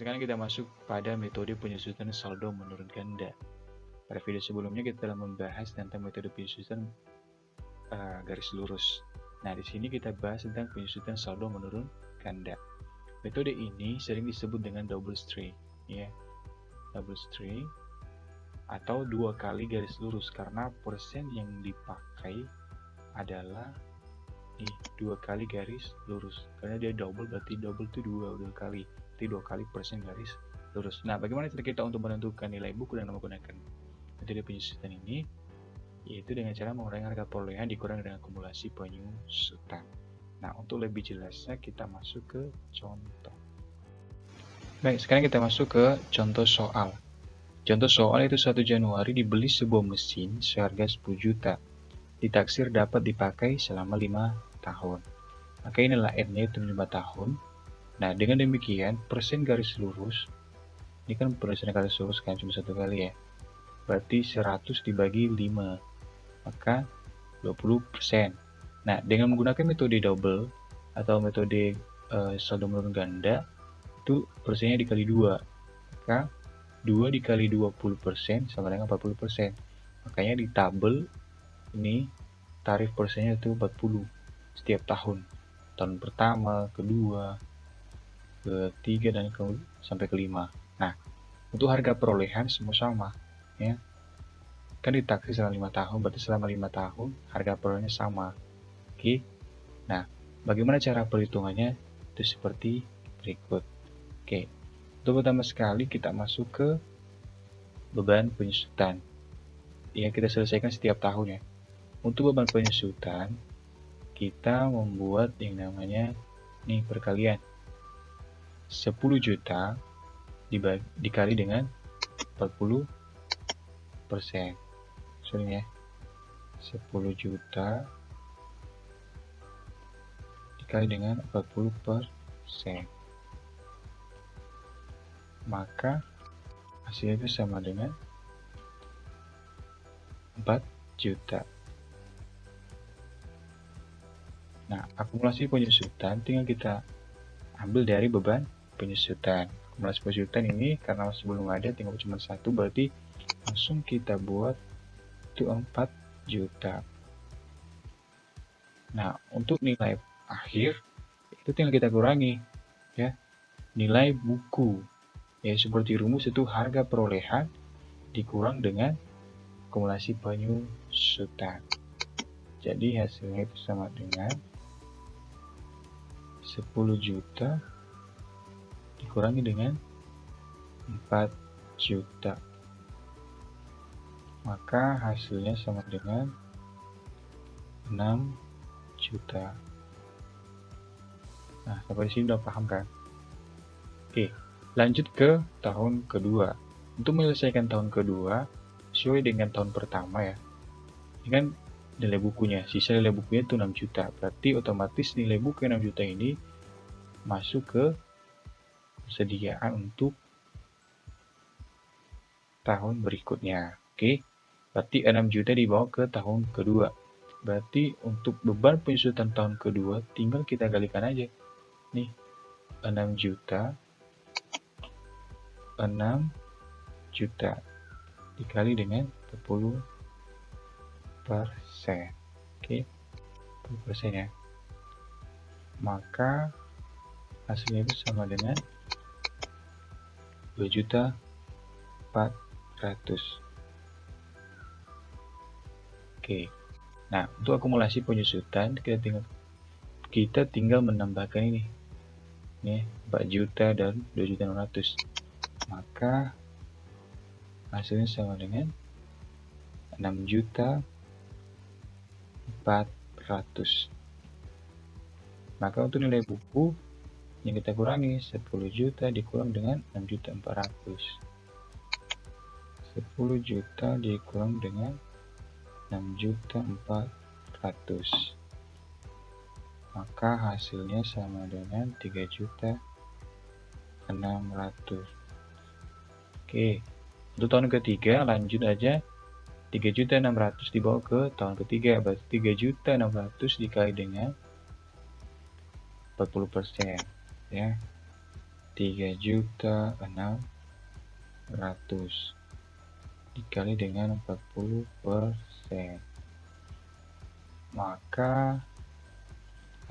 sekarang kita masuk pada metode penyusutan saldo menurun ganda. Pada video sebelumnya kita telah membahas tentang metode penyusutan garis lurus. Nah, di sini kita bahas tentang penyusutan saldo menurun ganda. Metode ini sering disebut dengan double string, ya. Double string atau dua kali garis lurus karena persen yang dipakai adalah dua kali garis lurus, karena dia double berarti double itu dua kali, berarti dua kali persen garis lurus. Nah, bagaimana cara kita untuk menentukan nilai buku dan menggunakan metode penyusutan ini? Yaitu dengan cara mengurangi harga perolehan dikurang dengan akumulasi penyusutan. Nah, untuk lebih jelasnya kita masuk ke contoh. Baik, sekarang kita masuk ke contoh soal. Contoh soal itu 1 Januari dibeli sebuah mesin seharga 10 juta. Ditaksir dapat dipakai selama 5 tahun. Maka inilah N-nya itu 5 tahun. Nah, dengan demikian, persen garis lurus, ini kan persen garis lurus kan cuma satu kali ya. Berarti 100 dibagi 5, maka 20%. Nah, dengan menggunakan metode double atau metode saldo menurun ganda, itu persennya dikali 2. Maka 2 dikali 20% sama dengan 40%. Makanya di tabel ini tarif persennya itu 40 setiap tahun. Tahun pertama, kedua, ketiga, dan sampai kelima. Nah, untuk harga perolehan semua sama, ya. Kan ditaksir selama 5 tahun, berarti selama 5 tahun harga perolehannya sama. Oke. Nah, bagaimana cara perhitungannya? Itu seperti berikut. Oke. Untuk pertama sekali kita masuk ke beban penyusutan. Ya, kita selesaikan setiap tahun ya. Untuk beban penyusutan, kita membuat yang namanya perkalian 10 juta dikali dengan 40%. Sorry ya, 10 juta dikali dengan 40%. Maka hasilnya itu sama dengan 4 juta. Nah, akumulasi penyusutan tinggal kita ambil dari beban penyusutan. Akumulasi penyusutan ini karena masih belum ada, tinggal cuma satu, berarti langsung kita buat itu 4 juta. Nah, untuk nilai akhir itu tinggal kita kurangi ya, nilai buku. Ya, seperti rumus itu harga perolehan dikurang dengan akumulasi penyusutan. Jadi hasilnya itu sama dengan 10 juta dikurangi dengan 4 juta. Maka hasilnya sama dengan 6 juta. Nah, sampai sini udah paham kan? Oke, lanjut ke tahun kedua. Untuk menyelesaikan tahun kedua, sesuai dengan tahun pertama ya. Ini kan nilai bukunya, sisa nilai bukunya itu 6 juta. Berarti otomatis nilai buku 6 juta ini masuk ke persediaan untuk tahun berikutnya. Oke, berarti 6 juta dibawa ke tahun kedua. Berarti untuk beban penyusutan tahun kedua tinggal kita kalikan aja. Nih, 6 juta dikali dengan 40%. Oke, 40% ya. Maka hasilnya itu sama dengan 2.400.000. Oke. Nah, untuk akumulasi penyusutan kita tinggal menambahkan ini. Nih, 4 juta dan 2.600.000. Maka hasilnya sama dengan 6.400.000. Maka untuk nilai buku yang kita kurangi 10 juta dikurang dengan 6.400.000. 10 juta dikurang dengan 6.400.000. Maka hasilnya sama dengan 3.600.000. Oke, untuk tahun ketiga lanjut aja, 3.600.000 dibawa ke tahun ketiga, berarti 3.600.000 dikali dengan 40% ya. 3.600.000 dikali dengan 40%, maka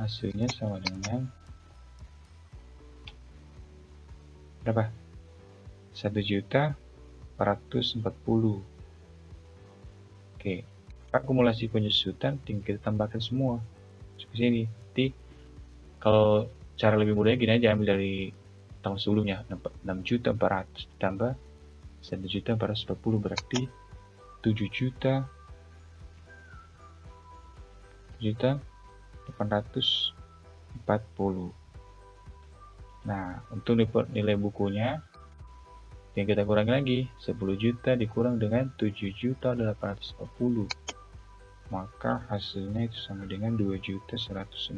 hasilnya sama dengan berapa? 1.440.000. Oke, akumulasi penyusutan tinggal kita tambahkan semua seperti ini. Jadi kalau cara lebih mudahnya gini aja, ambil dari tahun sebelumnya 6.400 ditambah 1.440 berarti 7.840. Nah, untuk nilai bukunya yang kita kurangi lagi, 10 juta dikurang dengan 7.840, maka hasilnya itu sama dengan 2.160.000.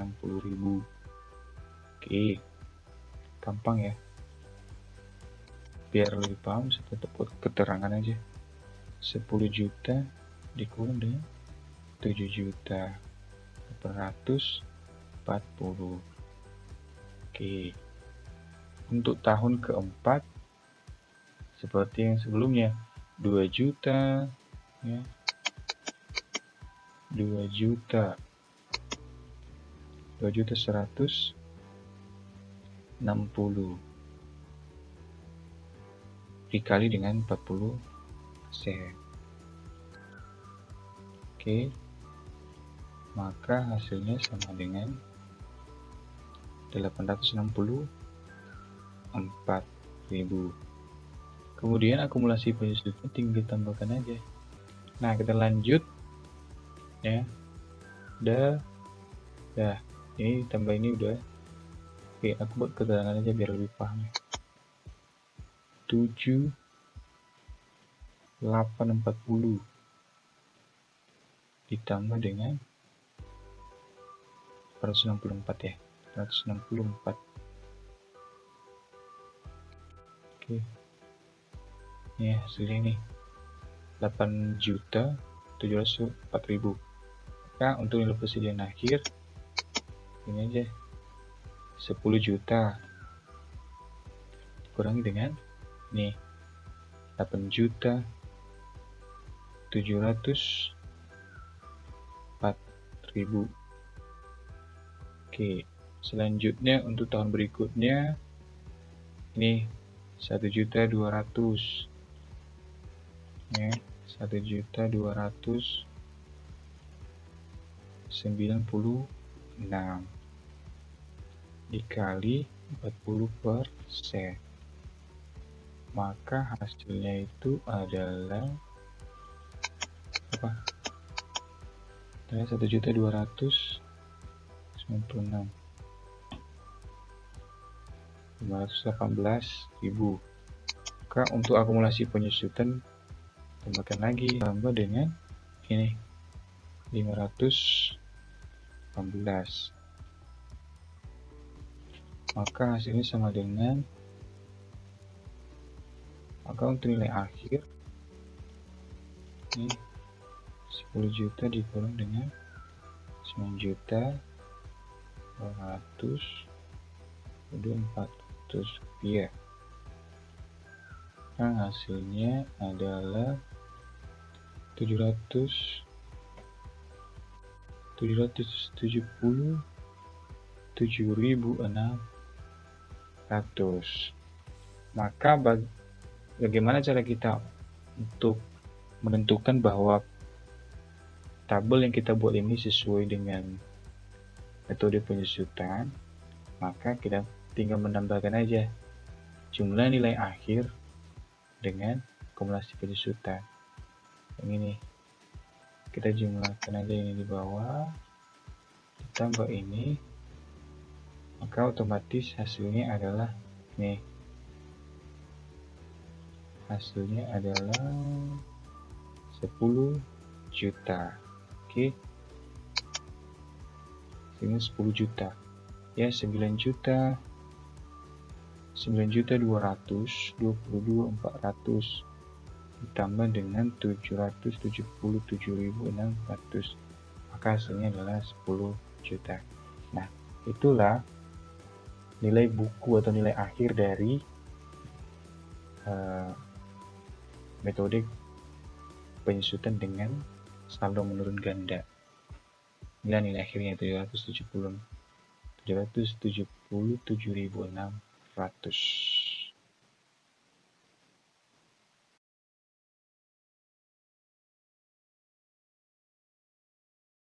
Oke, gampang ya. Biar lebih paham, saya tetap buat keterangan aja. 10 juta dikurang dengan 7.840. Oke, untuk tahun keempat seperti yang sebelumnya, 2 juta ya, 2.160 dikali dengan 40%. Oke, maka hasilnya sama dengan 864.000. Kemudian akumulasi penyusutan tinggal ditambahkan aja. Nah, kita lanjut ya. Udah ini tambah ini udah. Oke, aku buat keterangan aja biar lebih paham. 7.840 ditambah dengan 164 ya, 164. Oke, ini hasilnya nih 8.704.000. Nah, untuk nilai persediaan akhir ini aja 10 juta dikurangi dengan nih 8.704.000. Oke, selanjutnya untuk tahun berikutnya ini 1.200.000 ya, 1.296 dikali 40%, maka hasilnya itu adalah apa? 1.296.518.000. Maka untuk akumulasi penyusutan tambahkan lagi, tambah dengan ini 518, maka hasilnya sama dengan, maka untuk nilai akhir ini 10 juta dikurang dengan 9.200.400 rupiah. Nah, hasilnya adalah 777.600. Maka bagaimana cara kita untuk menentukan bahwa tabel yang kita buat ini sesuai dengan metode penyusutan? Maka kita tinggal menambahkan aja jumlah nilai akhir dengan akumulasi penyusutan. Yang ini kita jumlahkan aja ini di bawah, ditambah ini, maka otomatis hasilnya adalah nih, hasilnya adalah 10 juta. Oke, ini 10 juta ya, 9.222.400 ditambah dengan 777.600, maka hasilnya adalah 10 juta. Nah, itulah nilai buku atau nilai akhir dari metode penyusutan dengan saldo menurun ganda. Inilah nilai akhirnya 777.600.